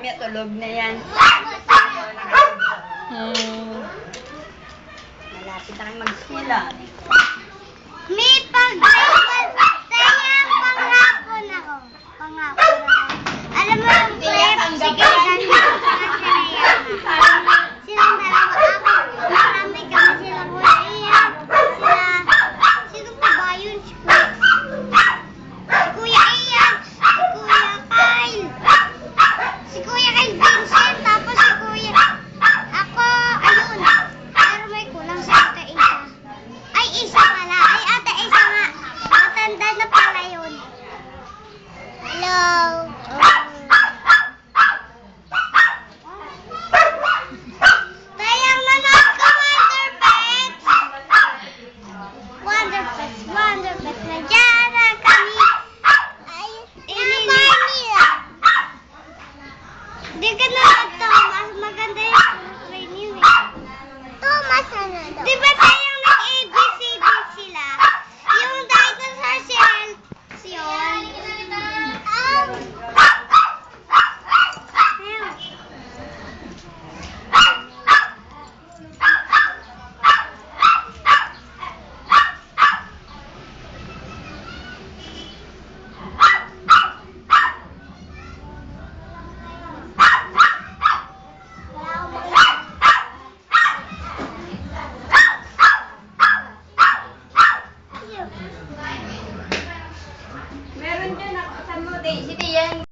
Mamaya tulog na yan. Malapit na kayo mag-school ah. May pangapon ako. Pangapon ako. Alam mo yung prep, sige, ganyan. Silang dalawa ako. Marami kami silang Ian. Sino pa ba yun? Si Kuya Ian. Si Kuya Kyle Vincent. Tapos si Kuya. Ako, ayun. Pero may kulang sa ate isa. Ay, isa pala. Ay, ate isa nga. Matanda na pala yun. Hello. Tayang nanood ko, Wonder Pets. Wonder Pets. Nandiyan na kami. Ay, nila. Di ka nanood, Thomas. Maganda yung training eh. Thomas, ano daw? Di ba tayang nag-ABCD sila? Yung dinosaur si Elf yun. Meron dyan ako. Saan mo, Daisy? Yan.